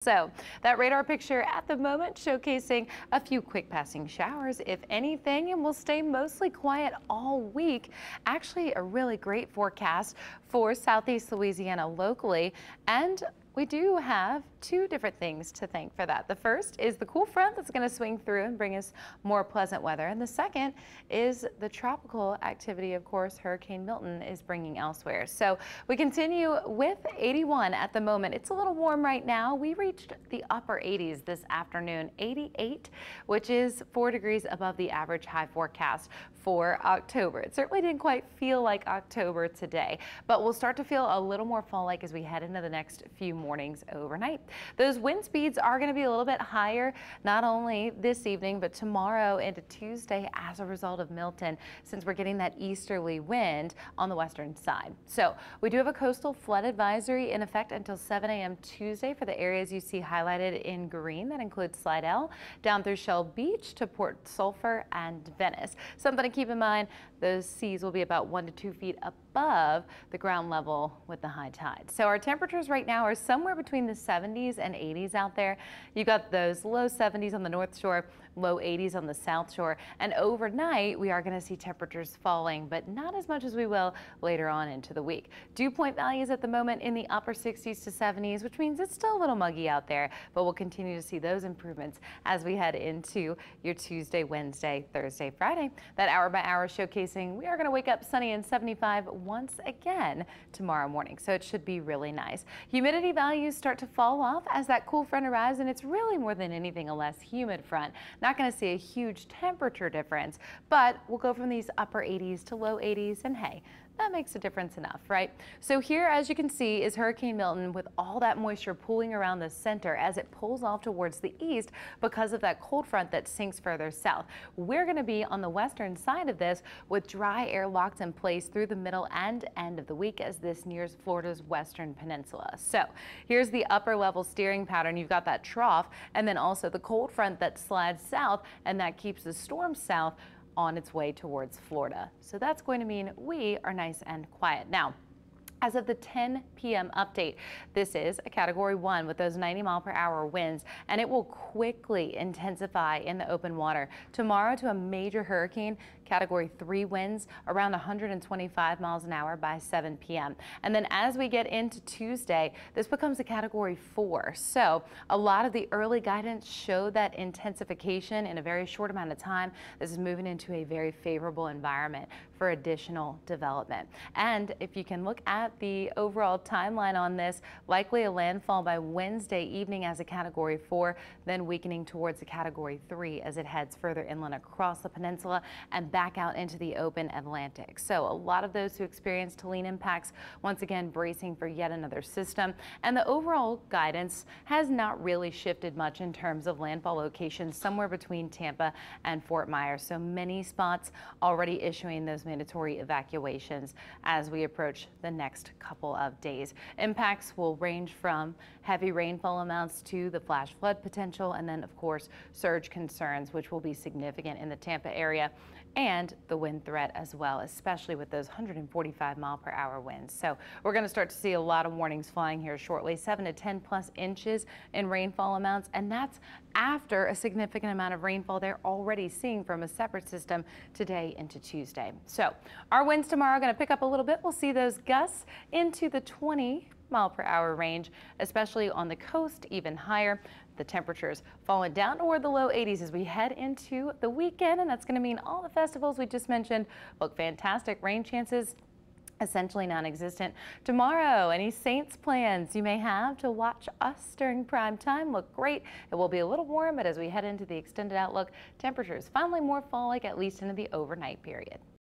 So that radar picture at the moment showcasing a few quick passing showers, if anything, and will stay mostly quiet all week. Actually, a really great forecast for southeast Louisiana locally. And we do have two different things to thank for that. The first is the cool front that's going to swing through and bring us more pleasant weather. And the second is the tropical activity, of course, Hurricane Milton is bringing elsewhere. So we continue with 81 at the moment. It's a little warm right now. We reached the upper 80s this afternoon, 88, which is 4 degrees above the average high forecast for October. It certainly didn't quite feel like October today, but we'll start to feel a little more fall-like as we head into the next few mornings overnight. Those wind speeds are going to be a little bit higher, not only this evening, but tomorrow into Tuesday as a result of Milton, since we're getting that easterly wind on the western side. So we do have a coastal flood advisory in effect until 7 a.m. Tuesday for the areas you see highlighted in green. That includes Slidell down through Shell Beach to Port Sulphur and Venice. Something to keep in mind, those seas will be about 1 to 2 feet above the ground level with the high tide. So our temperatures right now are somewhere between the 70s and 80s out there. You got those low 70s on the north shore, low 80s on the south shore, and overnight we are going to see temperatures falling, but not as much as we will later on into the week. Dew point values at the moment in the upper 60s to 70s, which means it's still a little muggy out there, but we'll continue to see those improvements as we head into your Tuesday, Wednesday, Thursday, Friday. That hour by hour showcasing we are going to wake up sunny and 75 once again tomorrow morning, so it should be really nice. Humidity values start to fall off as that cool front arrives, and it's really more than anything a less humid front. Not going to see a huge temperature difference, but we'll go from these upper 80s to low 80s, and hey, that makes a difference enough, right? So here, as you can see, is Hurricane Milton with all that moisture pooling around the center as it pulls off towards the east because of that cold front that sinks further south. We're going to be on the western side of this with dry air locked in place through the middle and end of the week as this nears Florida's western peninsula. So here's the upper level steering pattern. You've got that trough and then also the cold front that slides south, and that keeps the storm south on its way towards Florida. So that's going to mean we are nice and quiet. Now, as of the 10 p.m. update, this is a Category 1 with those 90-mile-per-hour winds, and it will quickly intensify in the open water. Tomorrow to a major hurricane, Category 3 winds around 125 miles an hour by 7 p.m. And then as we get into Tuesday, this becomes a Category 4. So a lot of the early guidance showed that intensification in a very short amount of time. This is moving into a very favorable environment for additional development. And if you can look at the overall timeline on this, likely a landfall by Wednesday evening as a Category 4, then weakening towards a Category 3 as it heads further inland across the peninsula and back out into the open Atlantic. So a lot of those who experienced Helene impacts once again bracing for yet another system. And the overall guidance has not really shifted much in terms of landfall locations, somewhere between Tampa and Fort Myers. So many spots already issuing those mandatory evacuations as we approach the next couple of days. Impacts will range from heavy rainfall amounts to the flash flood potential, and then of course surge concerns, which will be significant in the Tampa area, and the wind threat as well, especially with those 145-mile-per-hour winds. So we're going to start to see a lot of warnings flying here shortly, 7 to 10 plus inches in rainfall amounts, and that's after a significant amount of rainfall they're already seeing from a separate system today into Tuesday. So our winds tomorrow are going to pick up a little bit. We'll see those gusts into the 20-mile-per-hour range, especially on the coast, even higher. The temperatures falling down toward the low 80s as we head into the weekend, and that's going to mean all the festivals we just mentioned look fantastic. Rain chances essentially non-existent. Tomorrow, any Saints plans you may have to watch us during prime time look great. It will be a little warm, but as we head into the extended outlook, temperatures finally more fall-like, at least into the overnight period.